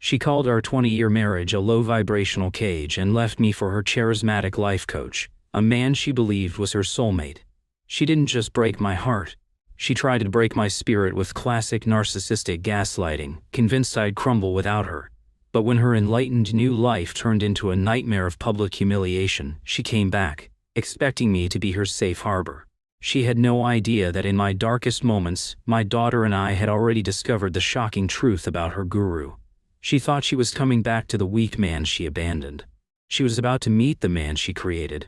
She called our 20-year marriage a low-vibrational cage and left me for her charismatic life coach, a man she believed was her soulmate. She didn't just break my heart. She tried to break my spirit with classic narcissistic gaslighting, convinced I'd crumble without her. But when her enlightened new life turned into a nightmare of public humiliation, she came back, expecting me to be her safe harbor. She had no idea that in my darkest moments, my daughter and I had already discovered the shocking truth about her guru. She thought she was coming back to the weak man she abandoned. She was about to meet the man she created.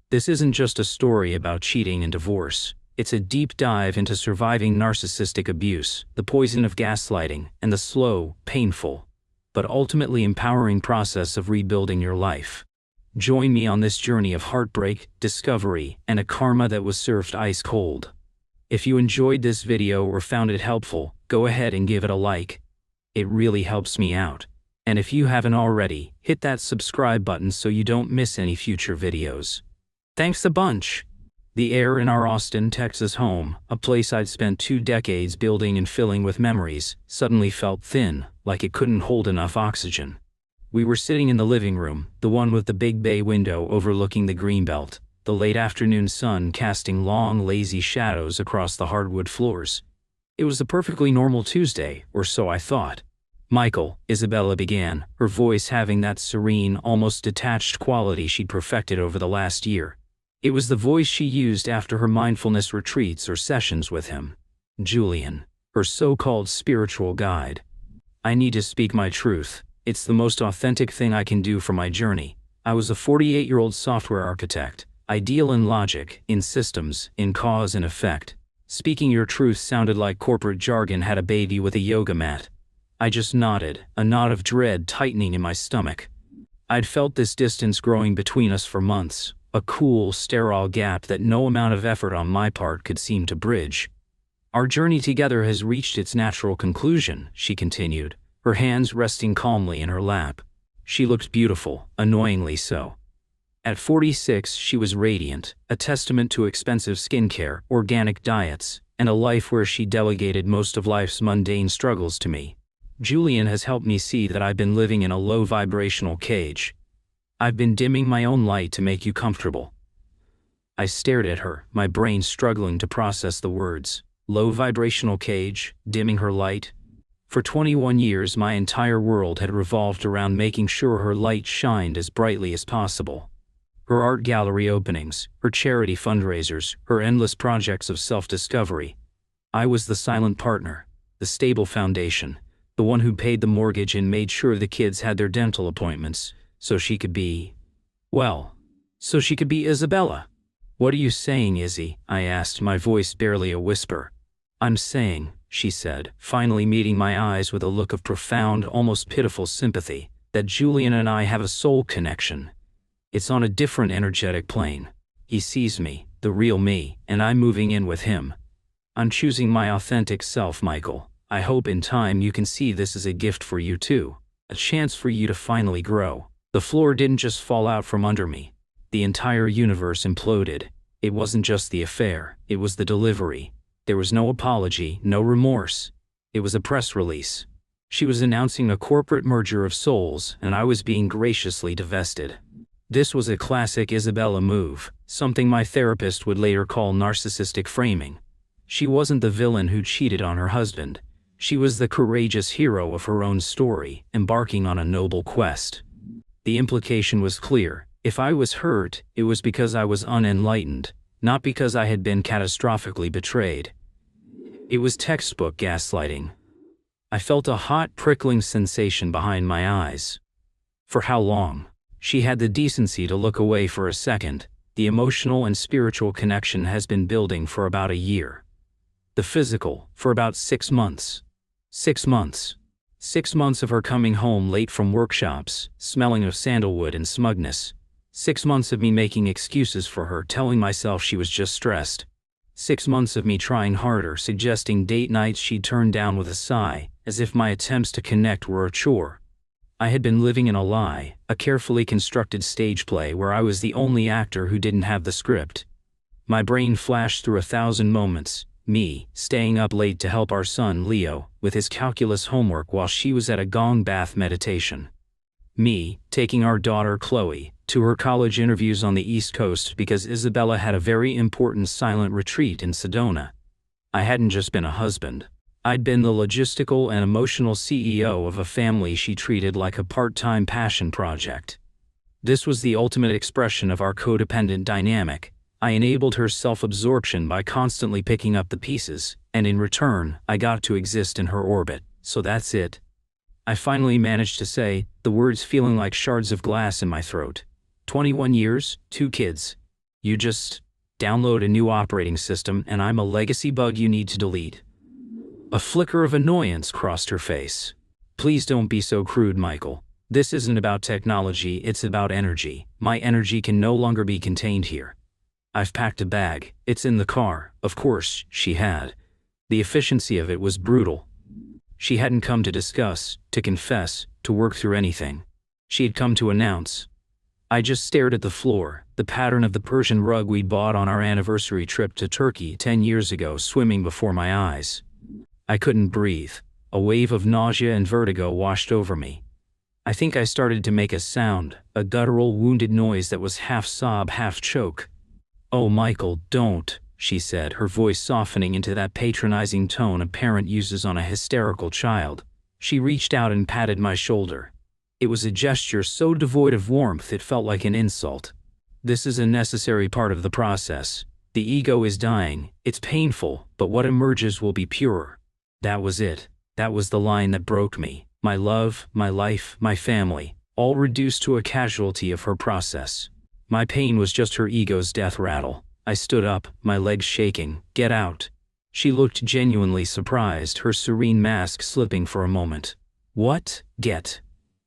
This isn't just a story about cheating and divorce. It's a deep dive into surviving narcissistic abuse, the poison of gaslighting, and the slow, painful, but ultimately empowering process of rebuilding your life. Join me on this journey of heartbreak, discovery, and a karma that was served ice cold. If you enjoyed this video or found it helpful, go ahead and give it a like. It really helps me out. And if you haven't already, hit that subscribe button so you don't miss any future videos. Thanks a bunch! The air in our Austin, Texas home, a place I'd spent 2 decades building and filling with memories, suddenly felt thin, like it couldn't hold enough oxygen. We were sitting in the living room, the one with the big bay window overlooking the greenbelt, the late afternoon sun casting long, lazy shadows across the hardwood floors. It was a perfectly normal Tuesday, or so I thought. "Michael," Isabella began, her voice having that serene, almost detached quality she'd perfected over the last year. It was the voice she used after her mindfulness retreats or sessions with him. "Julian," her so-called spiritual guide. "I need to speak my truth. It's the most authentic thing I can do for my journey. I was a 48-year-old software architect, ideal in logic, in systems, in cause and effect. Speaking your truth sounded like corporate jargon had a baby with a yoga mat. I just nodded, a knot of dread tightening in my stomach. I'd felt this distance growing between us for months, a cool, sterile gap that no amount of effort on my part could seem to bridge. Our journey together has reached its natural conclusion," she continued, her hands resting calmly in her lap. She looked beautiful, annoyingly so. At 46, she was radiant, a testament to expensive skincare, organic diets, and a life where she delegated most of life's mundane struggles to me. "Julian has helped me see that I've been living in a low-vibrational cage. I've been dimming my own light to make you comfortable." I stared at her, my brain struggling to process the words. Low-vibrational cage, dimming her light? For 21 years, my entire world had revolved around making sure her light shined as brightly as possible. Her art gallery openings, her charity fundraisers, her endless projects of self-discovery. I was the silent partner, the stable foundation, the one who paid the mortgage and made sure the kids had their dental appointments, so she could be Isabella. "What are you saying, Izzy?" I asked, my voice barely a whisper. "I'm saying," she said, finally meeting my eyes with a look of profound, almost pitiful sympathy, "that Julian and I have a soul connection. It's on a different energetic plane. He sees me, the real me, and I'm moving in with him. I'm choosing my authentic self, Michael. I hope in time you can see this as a gift for you too, a chance for you to finally grow." The floor didn't just fall out from under me. The entire universe imploded. It wasn't just the affair, it was the delivery. There was no apology, no remorse. It was a press release. She was announcing a corporate merger of souls, and I was being graciously divested. This was a classic Isabella move, something my therapist would later call narcissistic framing. She wasn't the villain who cheated on her husband. She was the courageous hero of her own story, embarking on a noble quest. The implication was clear. If I was hurt, it was because I was unenlightened, not because I had been catastrophically betrayed. It was textbook gaslighting. I felt a hot, prickling sensation behind my eyes. For how long? She had the decency to look away for a second. The emotional and spiritual connection has been building for about a year. The physical, for about 6 months. 6 months. 6 months of her coming home late from workshops, smelling of sandalwood and smugness. 6 months of me making excuses for her, telling myself she was just stressed. 6 months of me trying harder, suggesting date nights she'd turn down with a sigh, as if my attempts to connect were a chore. I had been living in a lie, a carefully constructed stage play where I was the only actor who didn't have the script. My brain flashed through 1,000 moments, Me, staying up late to help our son, Leo, with his calculus homework while she was at a gong bath meditation. Me, taking our daughter, Chloe, to her college interviews on the East Coast because Isabella had a very important silent retreat in Sedona. I hadn't just been a husband. I'd been the logistical and emotional CEO of a family she treated like a part-time passion project. This was the ultimate expression of our codependent dynamic. I enabled her self-absorption by constantly picking up the pieces, and in return, I got to exist in her orbit. So that's it. I finally managed to say, the words feeling like shards of glass in my throat. 21 years, 2 kids. You just download a new operating system and I'm a legacy bug you need to delete. A flicker of annoyance crossed her face. Please don't be so crude, Michael. This isn't about technology, it's about energy. My energy can no longer be contained here. I've packed a bag. It's in the car. Of course, she had. The efficiency of it was brutal. She hadn't come to discuss, to confess, to work through anything. She had come to announce. I just stared at the floor, the pattern of the Persian rug we'd bought on our anniversary trip to Turkey 10 years ago swimming before my eyes. I couldn't breathe. A wave of nausea and vertigo washed over me. I think I started to make a sound, a guttural, wounded noise that was half sob, half choke. "Oh, Michael, don't," she said, her voice softening into that patronizing tone a parent uses on a hysterical child. She reached out and patted my shoulder. It was a gesture so devoid of warmth it felt like an insult. "This is a necessary part of the process. The ego is dying, it's painful, but what emerges will be pure." That was it. That was the line that broke me. My love, my life, my family, all reduced to a casualty of her process. My pain was just her ego's death rattle. I stood up, my legs shaking. "Get out." She looked genuinely surprised, her serene mask slipping for a moment. "What? Get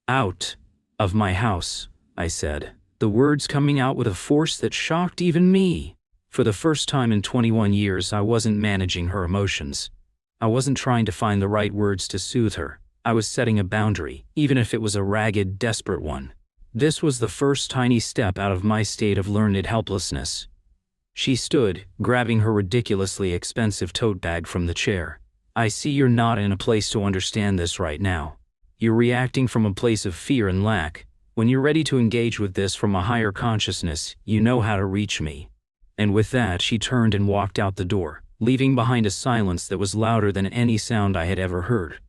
out of my house," I said, the words coming out with a force that shocked even me. For the first time in 21 years, I wasn't managing her emotions. I wasn't trying to find the right words to soothe her. I was setting a boundary, even if it was a ragged, desperate one. This was the first tiny step out of my state of learned helplessness. She stood, grabbing her ridiculously expensive tote bag from the chair. "I see you're not in a place to understand this right now. You're reacting from a place of fear and lack. When you're ready to engage with this from a higher consciousness, you know how to reach me." And with that, she turned and walked out the door, leaving behind a silence that was louder than any sound I had ever heard.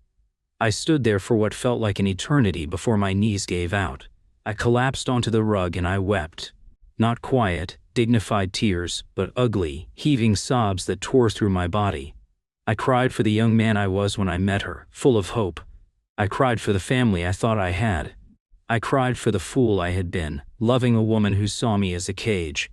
I stood there for what felt like an eternity before my knees gave out. I collapsed onto the rug and I wept. Not quiet, dignified tears, but ugly, heaving sobs that tore through my body. I cried for the young man I was when I met her, full of hope. I cried for the family I thought I had. I cried for the fool I had been, loving a woman who saw me as a cage.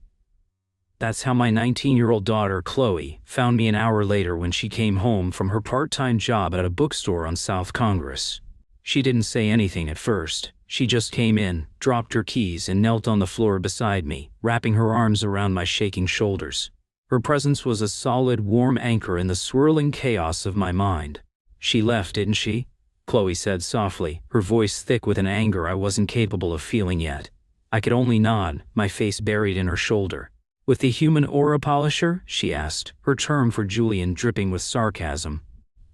That's how my 19-year-old daughter, Chloe, found me an hour later when she came home from her part-time job at a bookstore on South Congress. She didn't say anything at first. She just came in, dropped her keys and knelt on the floor beside me, wrapping her arms around my shaking shoulders. Her presence was a solid, warm anchor in the swirling chaos of my mind. "She left, didn't she?" Chloe said softly, her voice thick with an anger I wasn't capable of feeling yet. I could only nod, my face buried in her shoulder. "With the human aura polisher?" she asked, her term for Julian dripping with sarcasm.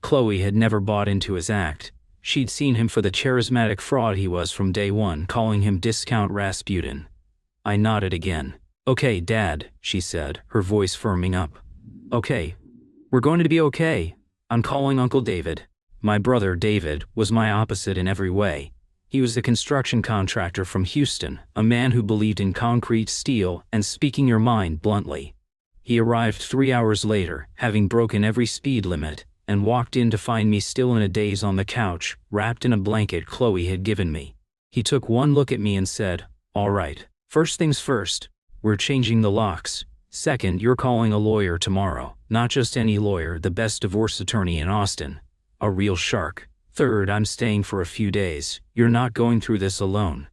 Chloe had never bought into his act. She'd seen him for the charismatic fraud he was from day one, calling him Discount Rasputin. I nodded again. "Okay, Dad," she said, her voice firming up. "Okay. We're going to be okay. I'm calling Uncle David." My brother, David, was my opposite in every way. He was a construction contractor from Houston, a man who believed in concrete, steel, and speaking your mind bluntly. He arrived 3 hours later, having broken every speed limit, and walked in to find me still in a daze on the couch, wrapped in a blanket Chloe had given me. He took one look at me and said, "All right. First things first, we're changing the locks. Second, you're calling a lawyer tomorrow. Not just any lawyer, the best divorce attorney in Austin. A real shark. Third, I'm staying for a few days. You're not going through this alone."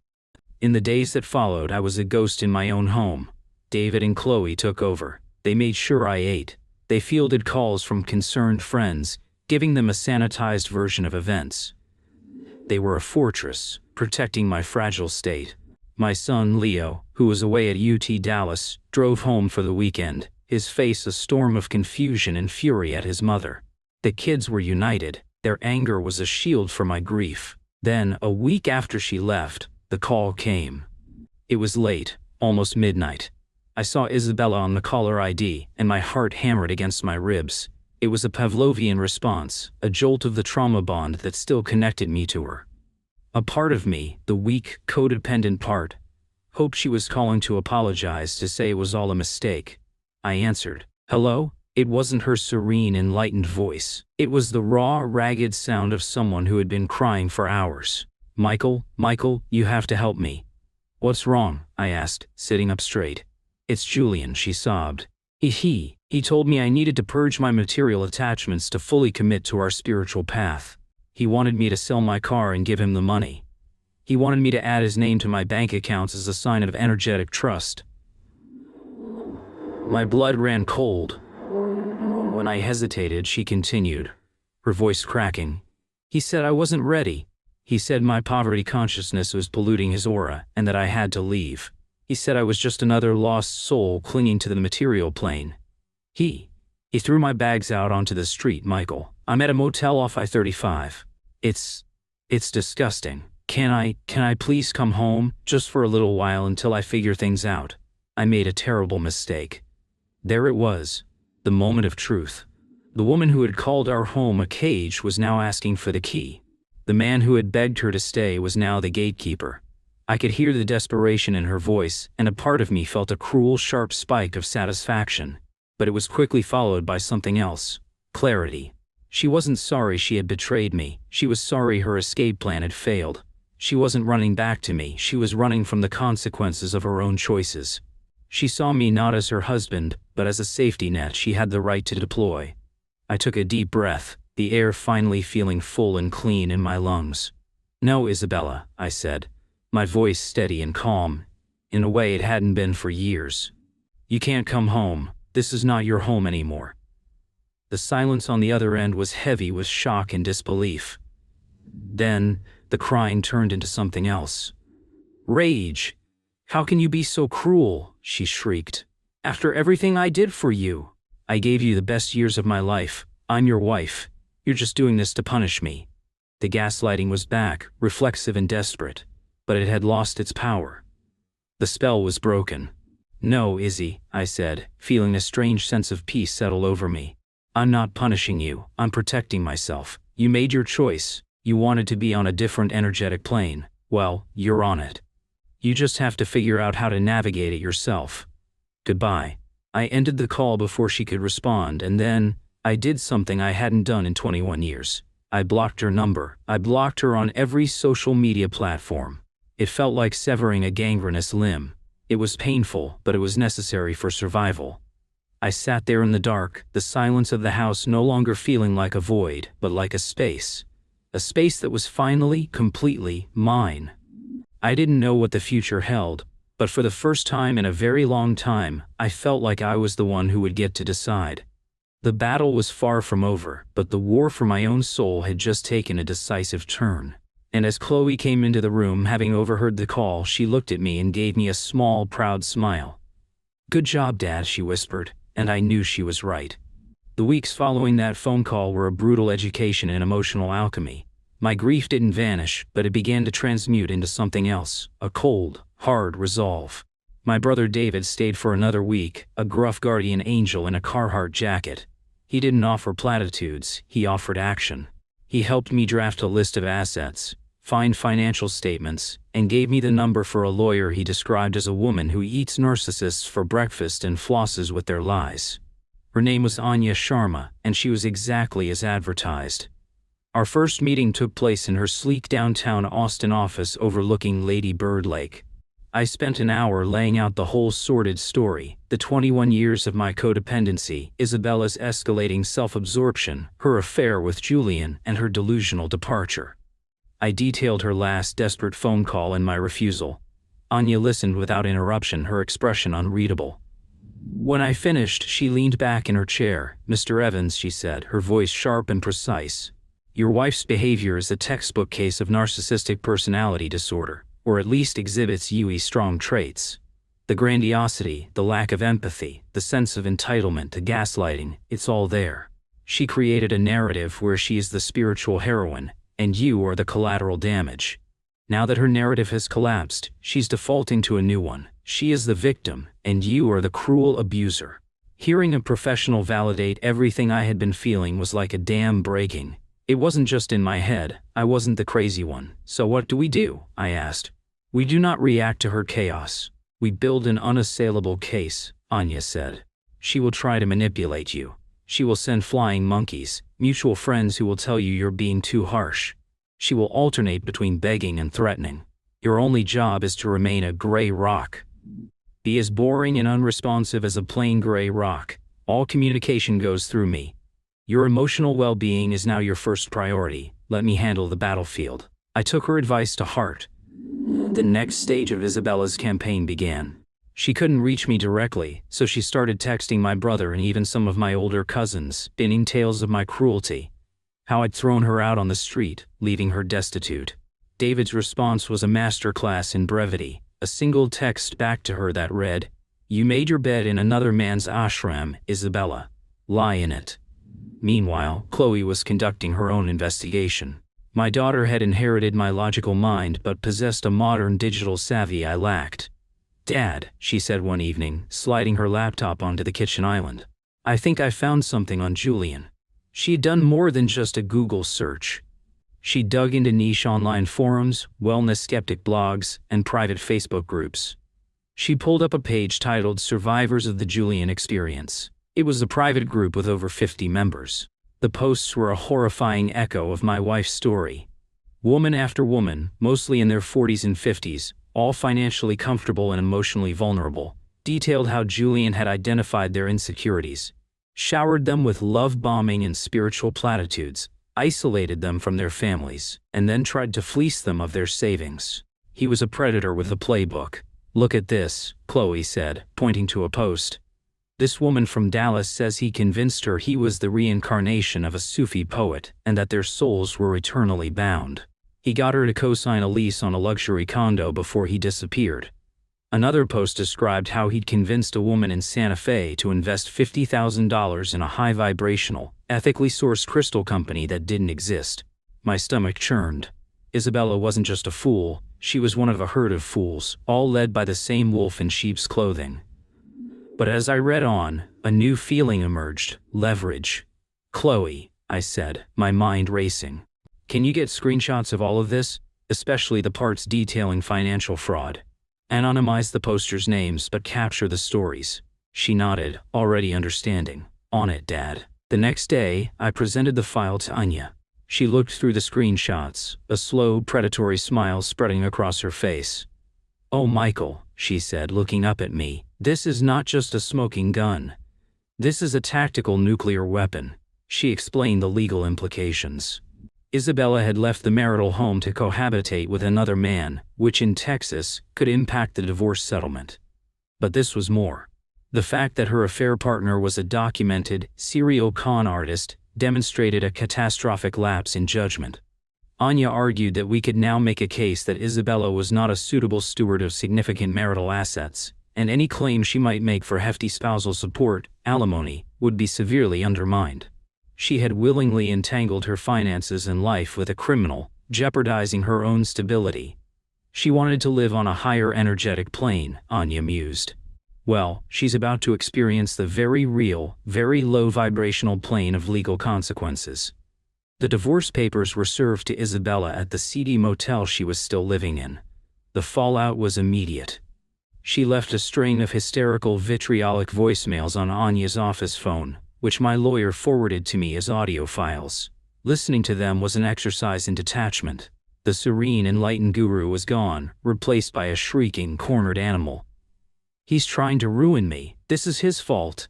In the days that followed, I was a ghost in my own home. David and Chloe took over. They made sure I ate. They fielded calls from concerned friends, giving them a sanitized version of events. They were a fortress, protecting my fragile state. My son, Leo, who was away at UT Dallas, drove home for the weekend. his face a storm of confusion and fury at his mother. The kids were united. Their anger was a shield for my grief. Then, a week after she left, the call came. It was late, almost midnight. I saw Isabella on the caller ID, and my heart hammered against my ribs. It was a Pavlovian response, a jolt of the trauma bond that still connected me to her. A part of me, the weak, codependent part, hoped she was calling to apologize, to say it was all a mistake. I answered. Hello? It wasn't her serene, enlightened voice. It was the raw, ragged sound of someone who had been crying for hours. Michael, you have to help me. What's wrong? I asked, sitting up straight. It's Julian, she sobbed. He told me I needed to purge my material attachments to fully commit to our spiritual path. He wanted me to sell my car and give him the money. He wanted me to add his name to my bank accounts as a sign of energetic trust. My blood ran cold. When I hesitated, she continued, her voice cracking. He said I wasn't ready. He said my poverty consciousness was polluting his aura and that I had to leave. He said I was just another lost soul clinging to the material plane. He threw my bags out onto the street, Michael. I'm at a motel off I-35. It's disgusting. Can I please come home, just for a little while until I figure things out? I made a terrible mistake. There it was, the moment of truth. The woman who had called our home a cage was now asking for the key. The man who had begged her to stay was now the gatekeeper. I could hear the desperation in her voice, and a part of me felt a cruel, sharp spike of satisfaction. But it was quickly followed by something else. Clarity. She wasn't sorry she had betrayed me. She was sorry her escape plan had failed. She wasn't running back to me. She was running from the consequences of her own choices. She saw me not as her husband, but as a safety net she had the right to deploy. I took a deep breath, the air finally feeling full and clean in my lungs. No, Isabella, I said, my voice steady and calm, in a way it hadn't been for years. You can't come home. This is not your home anymore. The silence on the other end was heavy with shock and disbelief. Then, the crying turned into something else. Rage. How can you be so cruel? She shrieked. After everything I did for you. I gave you the best years of my life. I'm your wife. You're just doing this to punish me. The gaslighting was back, reflexive and desperate, but it had lost its power. The spell was broken. No, Izzy, I said, feeling a strange sense of peace settle over me. I'm not punishing you. I'm protecting myself. You made your choice. You wanted to be on a different energetic plane. Well, you're on it. You just have to figure out how to navigate it yourself. Goodbye. I ended the call before she could respond, and then I did something I hadn't done in 21 years. I blocked her number. I blocked her on every social media platform. It felt like severing a gangrenous limb. It was painful, but it was necessary for survival. I sat there in the dark, the silence of the house no longer feeling like a void, but like a space. A space that was finally, completely mine. I didn't know what the future held, but for the first time in a very long time, I felt like I was the one who would get to decide. The battle was far from over, but the war for my own soul had just taken a decisive turn. And as Chloe came into the room, having overheard the call, she looked at me and gave me a small, proud smile. Good job, Dad, she whispered, and I knew she was right. The weeks following that phone call were a brutal education in emotional alchemy. My grief didn't vanish, but it began to transmute into something else, a cold, hard resolve. My brother David stayed for another week, a gruff guardian angel in a Carhartt jacket. He didn't offer platitudes, he offered action. He helped me draft a list of assets, find financial statements, and gave me the number for a lawyer he described as a woman who eats narcissists for breakfast and flosses with their lies. Her name was Anya Sharma, and she was exactly as advertised. Our first meeting took place in her sleek downtown Austin office overlooking Lady Bird Lake. I spent an hour laying out the whole sordid story, the 21 years of my codependency, Isabella's escalating self-absorption, her affair with Julian, and her delusional departure. I detailed her last desperate phone call and my refusal. Anya listened without interruption, her expression unreadable. When I finished, she leaned back in her chair. Mr. Evans, she said, her voice sharp and precise. Your wife's behavior is a textbook case of narcissistic personality disorder, or at least exhibits UE strong traits. The grandiosity, the lack of empathy, the sense of entitlement, the gaslighting, it's all there. She created a narrative where she is the spiritual heroine, and you are the collateral damage. Now that her narrative has collapsed, she's defaulting to a new one. She is the victim, and you are the cruel abuser. Hearing a professional validate everything I had been feeling was like a dam breaking. It wasn't just in my head, I wasn't the crazy one. So what do? I asked. We do not react to her chaos. We build an unassailable case, Anya said. She will try to manipulate you. She will send flying monkeys, mutual friends who will tell you you're being too harsh. She will alternate between begging and threatening. Your only job is to remain a gray rock. Be as boring and unresponsive as a plain gray rock. All communication goes through me. Your emotional well-being is now your first priority. Let me handle the battlefield. I took her advice to heart. The next stage of Isabella's campaign began. She couldn't reach me directly, so she started texting my brother and even some of my older cousins, spinning tales of my cruelty. How I'd thrown her out on the street, leaving her destitute. David's response was a masterclass in brevity. A single text back to her that read, "You made your bed in another man's ashram, Isabella. Lie in it." Meanwhile, Chloe was conducting her own investigation. My daughter had inherited my logical mind but possessed a modern digital savvy I lacked. "Dad," she said one evening, sliding her laptop onto the kitchen island. "I think I found something on Julian." She had done more than just a Google search. She dug into niche online forums, wellness skeptic blogs, and private Facebook groups. She pulled up a page titled Survivors of the Julian Experience. It was a private group with over 50 members. The posts were a horrifying echo of my wife's story. Woman after woman, mostly in their 40s and 50s, all financially comfortable and emotionally vulnerable, detailed how Julian had identified their insecurities, showered them with love bombing and spiritual platitudes, isolated them from their families, and then tried to fleece them of their savings. He was a predator with a playbook. "Look at this," Chloe said, pointing to a post. "This woman from Dallas says he convinced her he was the reincarnation of a Sufi poet and that their souls were eternally bound. He got her to co-sign a lease on a luxury condo before he disappeared." Another post described how he'd convinced a woman in Santa Fe to invest $50,000 in a high-vibrational, ethically sourced crystal company that didn't exist. My stomach churned. Isabella wasn't just a fool, she was one of a herd of fools, all led by the same wolf in sheep's clothing. But as I read on, a new feeling emerged: leverage. "Chloe," I said, my mind racing. "Can you get screenshots of all of this, especially the parts detailing financial fraud? Anonymize the posters' names but capture the stories." She nodded, already understanding. "On it, Dad." The next day, I presented the file to Anya. She looked through the screenshots, a slow, predatory smile spreading across her face. "Oh, Michael," she said, looking up at me, "this is not just a smoking gun. This is a tactical nuclear weapon." She explained the legal implications. Isabella had left the marital home to cohabitate with another man, which in Texas could impact the divorce settlement. But this was more. The fact that her affair partner was a documented, serial con artist demonstrated a catastrophic lapse in judgment. Anya argued that we could now make a case that Isabella was not a suitable steward of significant marital assets, and any claim she might make for hefty spousal support, alimony, would be severely undermined. She had willingly entangled her finances and life with a criminal, jeopardizing her own stability. She wanted to live on a higher energetic plane, Anya mused. Well, she's about to experience the very real, very low-vibrational plane of legal consequences. The divorce papers were served to Isabella at the seedy motel she was still living in. The fallout was immediate. She left a string of hysterical, vitriolic voicemails on Anya's office phone, which my lawyer forwarded to me as audio files. Listening to them was an exercise in detachment. The serene, enlightened guru was gone, replaced by a shrieking, cornered animal. "He's trying to ruin me. This is his fault.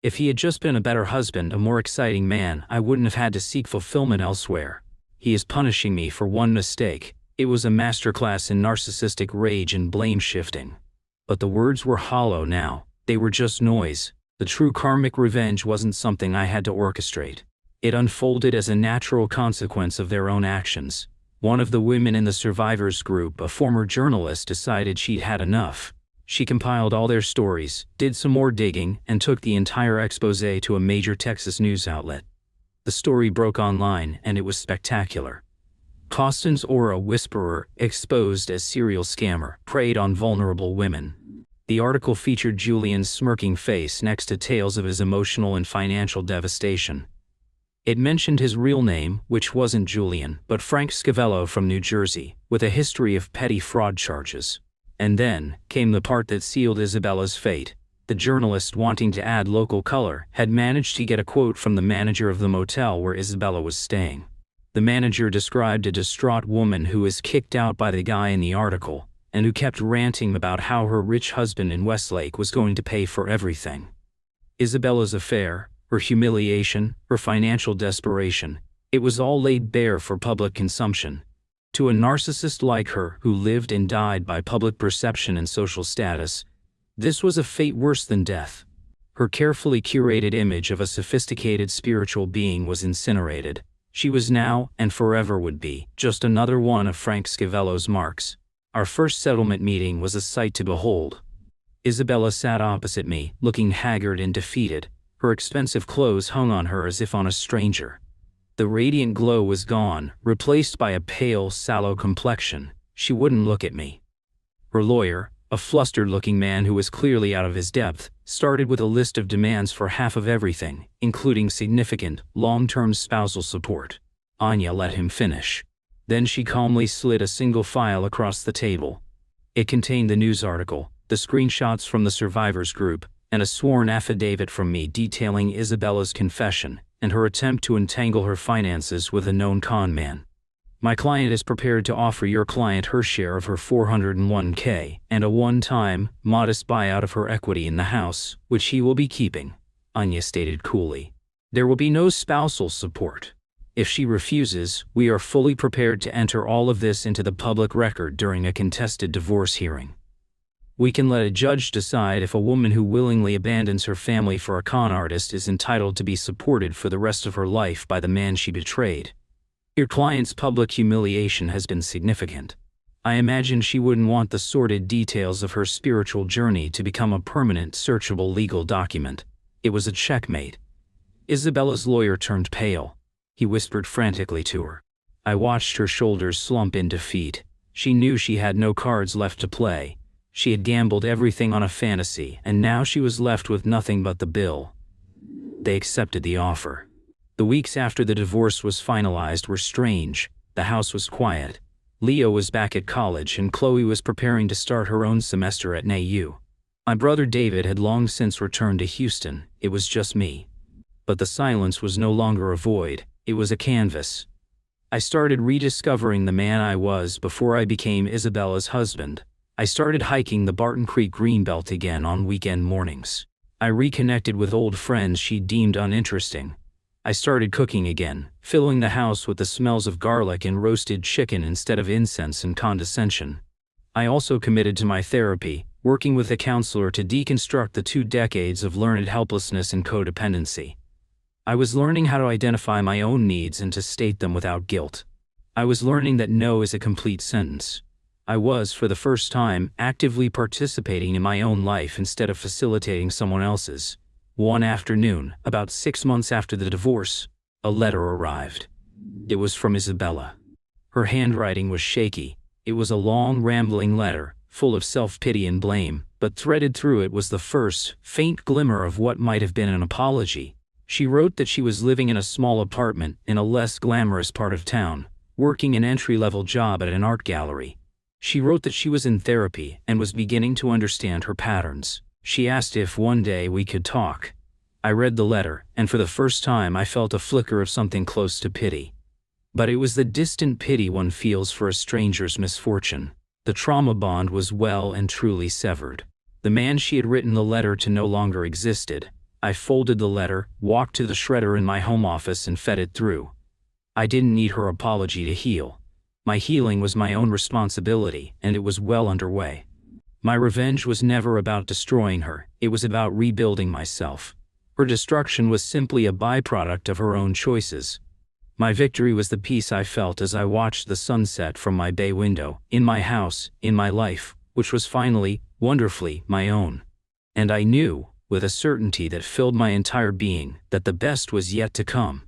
If he had just been a better husband, a more exciting man, I wouldn't have had to seek fulfillment elsewhere. He is punishing me for one mistake." It was a masterclass in narcissistic rage and blame shifting. But the words were hollow now. They were just noise. The true karmic revenge wasn't something I had to orchestrate. It unfolded as a natural consequence of their own actions. One of the women in the survivors group, a former journalist, decided she'd had enough. She compiled all their stories, did some more digging, and took the entire exposé to a major Texas news outlet. The story broke online, and it was spectacular. Costin's aura whisperer, exposed as serial scammer, preyed on vulnerable women. The article featured Julian's smirking face next to tales of his emotional and financial devastation. It mentioned his real name, which wasn't Julian, but Frank Scavello from New Jersey, with a history of petty fraud charges. And then came the part that sealed Isabella's fate. The journalist, wanting to add local color, had managed to get a quote from the manager of the motel where Isabella was staying. The manager described a distraught woman who was kicked out by the guy in the article, and who kept ranting about how her rich husband in Westlake was going to pay for everything. Isabella's affair, her humiliation, her financial desperation, it was all laid bare for public consumption. To a narcissist like her, who lived and died by public perception and social status, this was a fate worse than death. Her carefully curated image of a sophisticated spiritual being was incinerated. She was now, and forever would be, just another one of Frank Scavello's marks. Our first settlement meeting was a sight to behold. Isabella sat opposite me, looking haggard and defeated. Her expensive clothes hung on her as if on a stranger. The radiant glow was gone, replaced by a pale, sallow complexion. She wouldn't look at me. Her lawyer, a flustered-looking man who was clearly out of his depth, started with a list of demands for half of everything, including significant, long-term spousal support. Anya let him finish. Then she calmly slid a single file across the table. It contained the news article, the screenshots from the survivors group, and a sworn affidavit from me detailing Isabella's confession and her attempt to entangle her finances with a known con man. My client is prepared to offer your client her share of her $401k and a one-time, modest buyout of her equity in the house, which he will be keeping, Anya stated coolly. There will be no spousal support. If she refuses, we are fully prepared to enter all of this into the public record during a contested divorce hearing. We can let a judge decide if a woman who willingly abandons her family for a con artist is entitled to be supported for the rest of her life by the man she betrayed. Your client's public humiliation has been significant. I imagine she wouldn't want the sordid details of her spiritual journey to become a permanent, searchable legal document. It was a checkmate. Isabella's lawyer turned pale. He whispered frantically to her. I watched her shoulders slump in defeat. She knew she had no cards left to play. She had gambled everything on a fantasy, and now she was left with nothing but the bill. They accepted the offer. The weeks after the divorce was finalized were strange. The house was quiet. Leo was back at college and Chloe was preparing to start her own semester at NAU. My brother David had long since returned to Houston. It was just me. But the silence was no longer a void. It was a canvas. I started rediscovering the man I was before I became Isabella's husband. I started hiking the Barton Creek Greenbelt again on weekend mornings. I reconnected with old friends she deemed uninteresting. I started cooking again, filling the house with the smells of garlic and roasted chicken instead of incense and condescension. I also committed to my therapy, working with a counselor to deconstruct the 2 decades of learned helplessness and codependency. I was learning how to identify my own needs and to state them without guilt. I was learning that no is a complete sentence. I was, for the first time, actively participating in my own life instead of facilitating someone else's. One afternoon, about 6 months after the divorce, a letter arrived. It was from Isabella. Her handwriting was shaky. It was a long, rambling letter, full of self-pity and blame, but threaded through it was the first, faint glimmer of what might have been an apology. She wrote that she was living in a small apartment in a less glamorous part of town, working an entry-level job at an art gallery. She wrote that she was in therapy and was beginning to understand her patterns. She asked if one day we could talk. I read the letter, and for the first time I felt a flicker of something close to pity. But it was the distant pity one feels for a stranger's misfortune. The trauma bond was well and truly severed. The man she had written the letter to no longer existed. I folded the letter, walked to the shredder in my home office and fed it through. I didn't need her apology to heal. My healing was my own responsibility, and it was well underway. My revenge was never about destroying her, it was about rebuilding myself. Her destruction was simply a byproduct of her own choices. My victory was the peace I felt as I watched the sunset from my bay window, in my house, in my life, which was finally, wonderfully my own. And I knew, with a certainty that filled my entire being, that the best was yet to come.